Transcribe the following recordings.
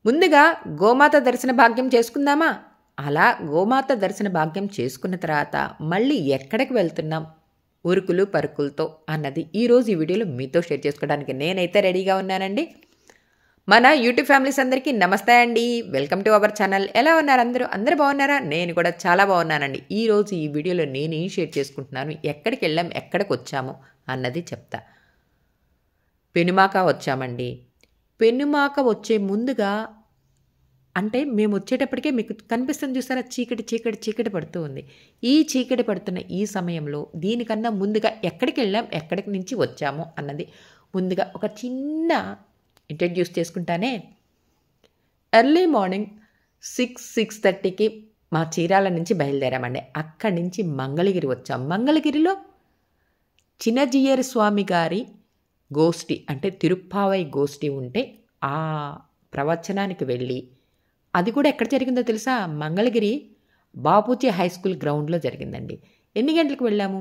ముందుగా గోమాత దర్శన భాగ్యం చేసుకుందామా? అలా గోమాత దర్శన భాగ్యం చేసుకున్న తర్వాత మళ్ళీ ఎక్కడికి వెళ్తున్నాం ఉరుకులు పరుకులతో అన్నది ఈరోజు ఈ వీడియోలో మీతో షేర్ చేసుకోవడానికి నేనైతే రెడీగా ఉన్నానండి. మన యూట్యూబ్ ఫ్యామిలీస్ అందరికీ నమస్తే అండి. Welcome to our channel. ఎలా ఉన్నారు అందరూ? అందరూ బాగున్నారా? నేను కూడా చాలా బాగున్నానండి. ఈరోజు ఈ వీడియోలో నేను ఏం షేర్ చేసుకుంటున్నాను, ఎక్కడికి వెళ్ళాం, ఎక్కడికి వచ్చాము అన్నది చెప్తా. పెనుమాక వచ్చామండి. పెనుమాక వచ్చే ముందుగా అంటే మేము వచ్చేటప్పటికే మీకు కనిపిస్తుంది చూసారా, చీకటి చీకటి చీకటి పడుతూ ఉంది. ఈ చీకటి పడుతున్న ఈ సమయంలో దీనికన్నా ముందుగా ఎక్కడికి వెళ్ళాం, ఎక్కడికి నుంచి వచ్చాము అన్నది ముందుగా ఒక చిన్న ఇంట్రడ్యూస్ చేసుకుంటానే. ఎర్లీ మార్నింగ్ 6:30కి మా చీరాల నుంచి బయలుదేరామండి. అక్కడి నుంచి మంగళగిరి వచ్చాం. మంగళగిరిలో చిన్నజీయర్ స్వామి గారి గోష్ఠి అంటే తిరుప్పావై గోష్ఠి ఉంటే ఆ ప్రవచనానికి వెళ్ళి, అది కూడా ఎక్కడ జరిగిందో తెలుసా? మంగళగిరి బాపూజీ హై స్కూల్ గ్రౌండ్లో జరిగిందండి. ఎన్ని గంటలకు వెళ్ళాము?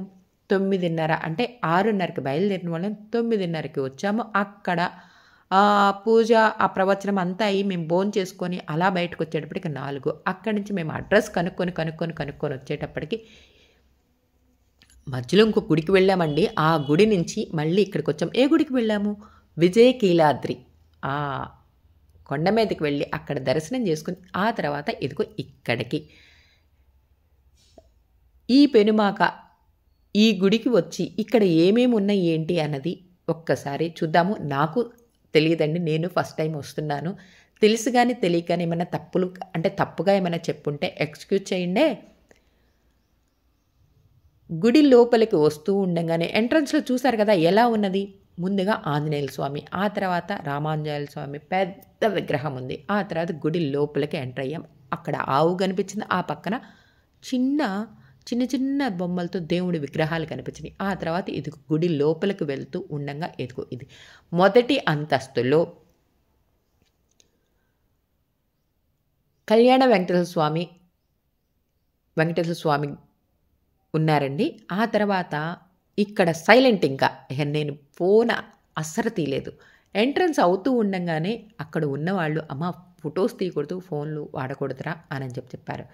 9:30 అంటే 6:30కి బయలుదేరిన వాళ్ళం 9:30కి వచ్చాము. అక్కడ పూజ ఆ ప్రవచనం అంతా అయ్యి మేము భోజనం చేసుకొని అలా బయటకు వచ్చేటప్పటికి 4. అక్కడి నుంచి మేము అడ్రస్ కనుక్కొని వచ్చేటప్పటికి మధ్యలో ఇంకో గుడికి వెళ్ళామండి. ఆ గుడి నుంచి మళ్ళీ ఇక్కడికి వచ్చాం. ఏ గుడికి వెళ్ళాము? విజయకీలాద్రి ఆ కొండ మీదకి వెళ్ళి అక్కడ దర్శనం చేసుకుని ఆ తర్వాత ఇదిగో ఇక్కడికి ఈ పెనుమాక ఈ గుడికి వచ్చి ఇక్కడ ఏమేమి ఉన్నాయి ఏంటి అన్నది ఒక్కసారి చూద్దాము. నాకు తెలియదండి, నేను ఫస్ట్ టైం వస్తున్నాను. తెలుసు కానీ తెలియక కానీ ఏమైనా తప్పులు అంటే తప్పుగా ఏమైనా చెప్పుంటే ఎక్స్క్యూజ్ చేయండి. గుడి లోపలికి వస్తూ ఉండగానే ఎంట్రన్స్లో చూశారు కదా ఎలా ఉన్నది. ముందుగా ఆంజనేయుల స్వామి, ఆ తర్వాత రామాంజనేయుల స్వామి పెద్ద విగ్రహం ఉంది. ఆ తర్వాత గుడి లోపలికి ఎంటర్ అయ్యాం. అక్కడ ఆవు కనిపించింది. ఆ పక్కన చిన్న బొమ్మలతో దేవుడి విగ్రహాలు కనిపించినాయి. ఆ తర్వాత ఇది గుడి లోపలికి వెళ్తూ ఉండగా ఎదుగు ఇది మొదటి అంతస్తులో కళ్యాణ వెంకటేశ్వర స్వామి ఉన్నారండి. ఆ తర్వాత ఇక్కడ సైలెంట్. ఇంకా నేను ఫోన్ అస్సలు తీయలేదు. ఎంట్రన్స్ అవుతూ ఉండగానే అక్కడ ఉన్నవాళ్ళు, అమ్మ ఫొటోస్ తీయకూడదు, ఫోన్లు వాడకూడదురా అని చెప్పారు.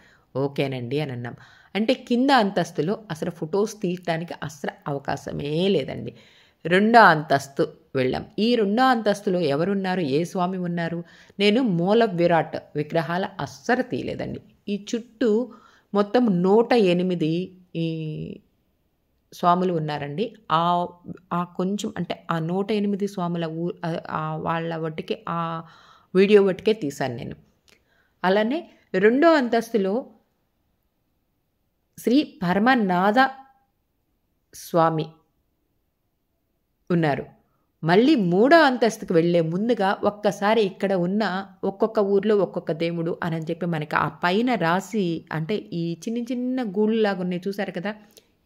ఓకేనండి అని అన్నాం. అంటే కింద అంతస్తులో అసలు ఫొటోస్ తీయడానికి అస్సలు అవకాశమే లేదండి. 2వ అంతస్తు వెళ్ళాం. ఈ 2వ అంతస్తులో ఎవరున్నారు, ఏ స్వామి ఉన్నారు? నేను మూల విరాట్ విగ్రహాల అస్సలు తీయలేదండి. ఈ చుట్టూ మొత్తం 108 ఈ స్వాములు ఉన్నారండి. ఆ కొంచెం అంటే ఆ 108 స్వాముల వాళ్ళ వట్టికి ఆ వీడియో వట్టికే తీశాను నేను. అలానే 2వ అంతస్తులో శ్రీ పరమనాథ స్వామి ఉన్నారు. మళ్ళీ 3వ అంతస్తుకు వెళ్ళే ముందుగా ఒక్కసారి ఇక్కడ ఉన్న ఒక్కొక్క ఊర్లో ఒక్కొక్క దేవుడు అని చెప్పి మనకి ఆ పైన రాసి, అంటే ఈ చిన్న గూళ్ళు లాగా ఉన్నాయి చూసారు కదా,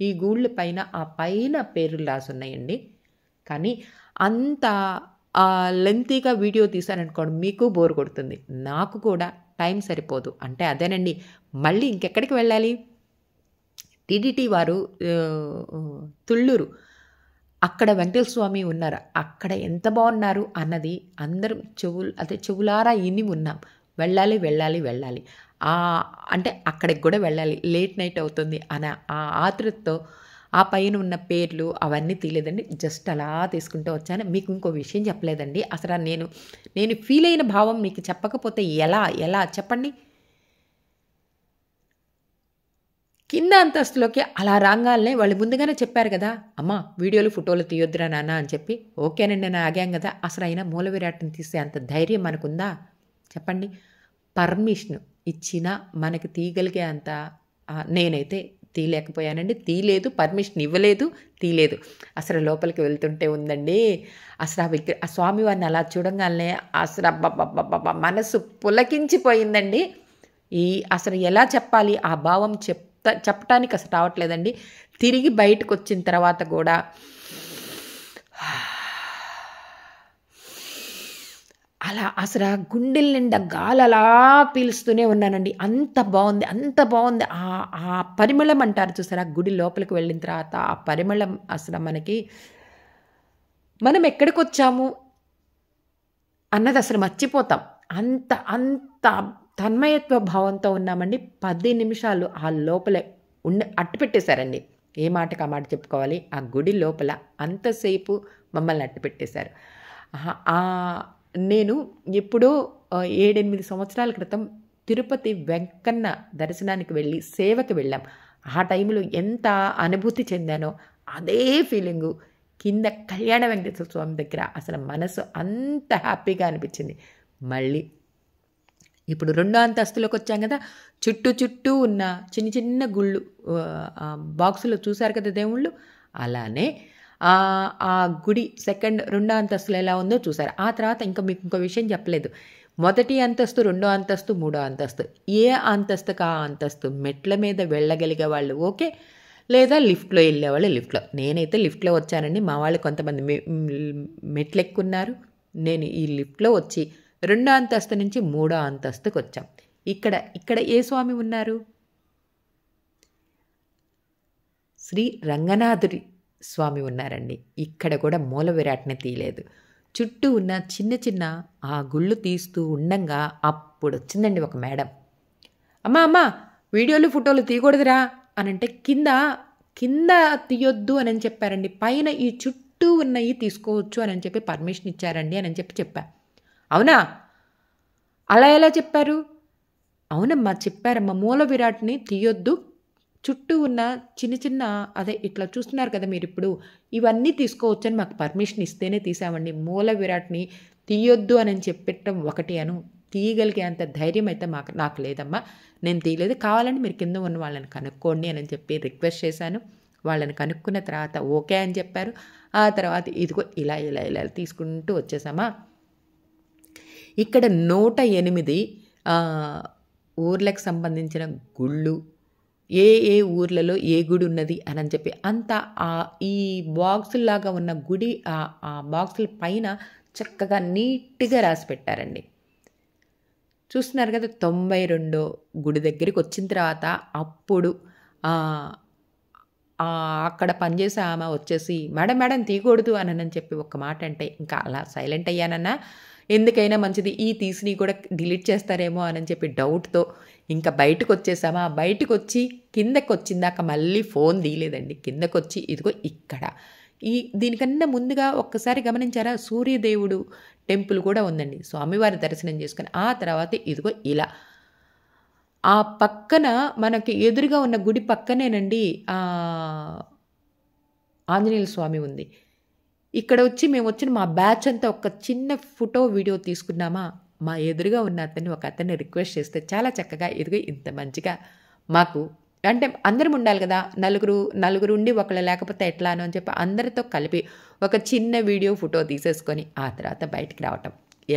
ఈ గూళ్ళ పైన ఆ పైన పేర్లు రాసి ఉన్నాయండి. కానీ అంత లెంతీగా వీడియో తీశారనుకోండి మీకు బోర్ కొడుతుంది, నాకు కూడా టైం సరిపోదు. అంటే అదేనండి. మళ్ళీ ఇంకెక్కడికి వెళ్ళాలి? టీటీటీ వారు తుళ్ళూరు అక్కడ వెంకటేశ్వర స్వామి ఉన్నారు. అక్కడ ఎంత బాగున్నారు అన్నది అందరం చెవులారా ఇని ఉన్నాం. వెళ్ళాలి అంటే అక్కడికి కూడా వెళ్ళాలి. లేట్ నైట్ అవుతుంది అన్న ఆ ఆతృతతో ఆ పైన ఉన్న పేర్లు అవన్నీ తీయలేదండి. జస్ట్ అలా తీసుకుంటూ వచ్చాను. మీకు ఇంకో విషయం చెప్పలేదండి. అసలు నేను ఫీల్ అయిన భావం మీకు చెప్పకపోతే ఎలా చెప్పండి? కింద అంతస్తులోకి అలా రాగానే వాళ్ళు ముందుగానే చెప్పారు కదా, అమ్మ వీడియోలు ఫోటోలు తీయొద్దురా నాన్న అని చెప్పి. ఓకేనండి నేను ఆగాం కదా. అసలు అయినా మూల విరాట్ని తీసే అంత ధైర్యం మనకుందా చెప్పండి? పర్మిషన్ ఇచ్చినా మనకి తీయగలిగే అంత నేనైతే తీయలేకపోయానండి. తీయలేదు, పర్మిషన్ ఇవ్వలేదు, తీయలేదు. అసలు లోపలికి వెళ్తుంటే ఉందండి, అసలు ఆ స్వామివారిని అలా చూడంగానే అసలు అబ్బబ్బబ్బబ్బ మనసు పులకించిపోయిందండి. అసలు ఎలా చెప్పాలి ఆ భావం చెప్పటానికి అసలు రావట్లేదండి. తిరిగి బయటకు వచ్చిన తర్వాత కూడా అలా అసలు గుండెల నిండా గాలి అలా పీలుస్తూనే ఉన్నానండి. అంత బాగుంది. ఆ పరిమళం అంటారు చూసారా, గుడి లోపలికి వెళ్ళిన తర్వాత ఆ పరిమళం అసలు మనం ఎక్కడికి వచ్చాము అన్నది అసలు మర్చిపోతాం. అంత అంత తన్మయత్వ భావంతో ఉన్నామండి. 10 నిమిషాలు ఆ లోపలే అట్టు పెట్టేశారండి. ఏ మాటకి ఆ మాట చెప్పుకోవాలి. ఆ గుడి లోపల అంతసేపు మమ్మల్ని అట్టు పెట్టేశారు. నేను ఎప్పుడో 7, 8 సంవత్సరాల క్రితం తిరుపతి వెంకన్న దర్శనానికి వెళ్ళి సేవకి వెళ్ళాం. ఆ టైంలో ఎంత అనుభూతి చెందానో అదే ఫీలింగు కింద కళ్యాణ వెంకటేశ్వర స్వామి దగ్గర అసలు మనసు అంత హ్యాపీగా అనిపించింది. మళ్ళీ ఇప్పుడు 2వ అంతస్తులోకి వచ్చాం కదా, చుట్టూ ఉన్న చిన్న చిన్న గుళ్ళు బాక్సులో చూశారు కదా దేవుళ్ళు, అలానే ఆ గుడి 2వ అంతస్తులో ఎలా ఉందో చూసారు. ఆ తర్వాత ఇంకా మీకు ఇంకో విషయం చెప్పలేదు. మొదటి అంతస్తు, 2వ అంతస్తు, 3వ అంతస్తు, ఏ అంతస్తుకు ఆ అంతస్తు మెట్ల మీద వెళ్ళగలిగే వాళ్ళు ఓకే, లేదా లిఫ్ట్లో వెళ్ళేవాళ్ళు లిఫ్ట్లో. నేనైతే లిఫ్ట్లో వచ్చానండి. మా వాళ్ళు కొంతమంది మెట్లు ఎక్కున్నారు. నేను ఈ లిఫ్ట్లో వచ్చి 2వ అంతస్తు నుంచి 3వ అంతస్తుకు వచ్చాం. ఇక్కడ ఏ స్వామి ఉన్నారు? శ్రీ రంగనాథుడి స్వామి ఉన్నారండి. ఇక్కడ కూడా మూల విరాట్ని తీయలేదు. చుట్టూ ఉన్న చిన్న చిన్న ఆ గుళ్ళు తీస్తూ ఉండంగా అప్పుడు వచ్చిందండి ఒక మేడం. అమ్మా వీడియోలు ఫోటోలు తీయకూడదురా అనంటే కింద తీయొద్దు అని చెప్పారండి. పైన ఈ చుట్టూ ఉన్నవి తీసుకోవచ్చు అని చెప్పి పర్మిషన్ ఇచ్చారండి అని చెప్పా. అవునా? అలా ఎలా చెప్పారు? అవునమ్మా చెప్పారమ్మా, మూల విరాట్ని తీయొద్దు, చుట్టూ ఉన్న చిన్న చిన్న అదే ఇట్లా చూస్తున్నారు కదా మీరు ఇప్పుడు, ఇవన్నీ తీసుకోవచ్చు అని మాకు పర్మిషన్ ఇస్తేనే తీసామండి. మూల విరాట్ని తీయొద్దు అని చెప్పటం ఒకటి తీయగలిగే అంత ధైర్యం అయితే నాకు లేదమ్మా, నేను తీయలేదు, కావాలంటే మీరు కింద ఉన్న వాళ్ళని కనుక్కోండి అని చెప్పి రిక్వెస్ట్ చేశాను. వాళ్ళని కనుక్కున్న తర్వాత ఓకే అని చెప్పారు. ఆ తర్వాత ఇదిగో ఇలా తీసుకుంటూ వచ్చేసామా. ఇక్కడ 108 ఊర్లకు సంబంధించిన గుళ్ళు, ఏ ఊర్లలో ఏ గుడి ఉన్నది అని చెప్పి అంతా ఈ బాక్సుల్లాగా ఉన్న గుడి ఆ బాక్సుల పైన చక్కగా నీట్గా రాసి పెట్టారండి. చూస్తున్నారు కదా. 92 గుడి దగ్గరికి వచ్చిన తర్వాత అప్పుడు అక్కడ పనిచేసే ఆమె వచ్చేసి మేడం తీయకూడదు అని చెప్పి ఒక మాట అంటే ఇంకా అలా సైలెంట్ అయ్యానన్నా. ఎందుకైనా మంచిది, ఈ తీసిని కూడా డిలీట్ చేస్తారేమో అని చెప్పి డౌట్తో ఇంకా బయటకు వచ్చేసామా. బయటకు వచ్చి కిందకు వచ్చిందాక మళ్ళీ ఫోన్ తీయలేదండి. కిందకు వచ్చి ఇదిగో ఇక్కడ దీనికన్నా ముందుగా ఒక్కసారి గమనించారా, సూర్యదేవుడు టెంపుల్ కూడా ఉందండి. స్వామివారి దర్శనం చేసుకుని ఆ తర్వాత ఇదిగో ఇలా ఆ పక్కన మనకి ఎదురుగా ఉన్న గుడి పక్కనేనండి ఆంజనేయుల స్వామి ఉంది. ఇక్కడ వచ్చి మేము వచ్చిన మా బ్యాచ్ అంతా ఒక చిన్న ఫోటో వీడియో తీసుకున్నామా. మా ఎదురుగా ఉన్న ఒక అతన్ని రిక్వెస్ట్ చేస్తే చాలా చక్కగా ఇదిగో ఇంత మంచిగా మాకు అంటే అందరం ఉండాలి కదా, నలుగురు ఉండి ఒకళ్ళు లేకపోతే ఎట్లానో అని చెప్పి అందరితో కలిపి ఒక చిన్న వీడియో ఫోటో తీసేసుకొని ఆ తర్వాత బయటికి రావటం.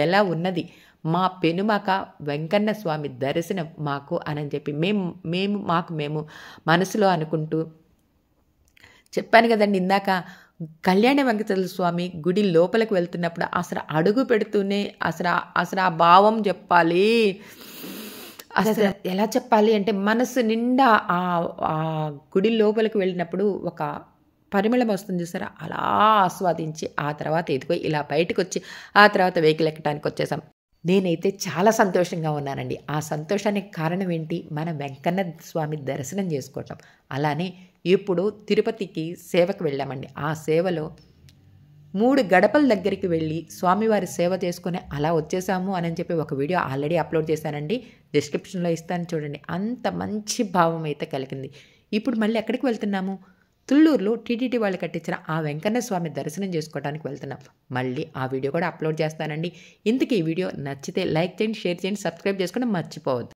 ఎలా ఉన్నది మా పెనుమాక వెంకన్న స్వామి దర్శనం మాకు అని చెప్పి మేము మనసులో అనుకుంటూ చెప్పాను కదండి ఇందాక. కళ్యాణ వెంకటేశ్వర స్వామి గుడి లోపలికి వెళ్తున్నప్పుడు అసలు అడుగు పెడుతూనే అసలు ఆ భావం చెప్పాలి. అసలు ఎలా చెప్పాలి అంటే మనసు నిండా ఆ గుడి లోపలికి వెళ్ళినప్పుడు ఒక పరిమళం వస్తుంది చూసారా, అలా ఆస్వాదించి ఆ తర్వాత ఎదుగు ఇలా బయటకు వచ్చి ఆ తర్వాత వెహికల్ ఎక్కడానికి వచ్చేసాం. నేనైతే చాలా సంతోషంగా ఉన్నానండి. ఆ సంతోషానికి కారణం ఏంటి, మన వెంకన్న స్వామి దర్శనం చేసుకోవటం. అలానే ఇప్పుడు తిరుపతికి సేవకు వెళ్ళామండి. ఆ సేవలో 3 గడపల దగ్గరికి వెళ్ళి స్వామివారి సేవ చేసుకుని అలా వచ్చేసాము అని చెప్పి ఒక వీడియో ఆల్రెడీ అప్లోడ్ చేశానండి. డిస్క్రిప్షన్లో ఇస్తాను చూడండి. అంత మంచి భావం అయితే కలిగింది. ఇప్పుడు మళ్ళీ ఎక్కడికి వెళ్తున్నాము, తుళ్ళూరులో టీటీడీ వాళ్ళు కట్టించిన ఆ వెంకన్న స్వామి దర్శనం చేసుకోవడానికి వెళ్తున్నాం. మళ్ళీ ఆ వీడియో కూడా అప్లోడ్ చేస్తానండి. ఇంతకీ ఈ వీడియో నచ్చితే లైక్ చేయండి, షేర్ చేయండి, సబ్స్క్రైబ్ చేసుకోవడం మర్చిపోవద్దు.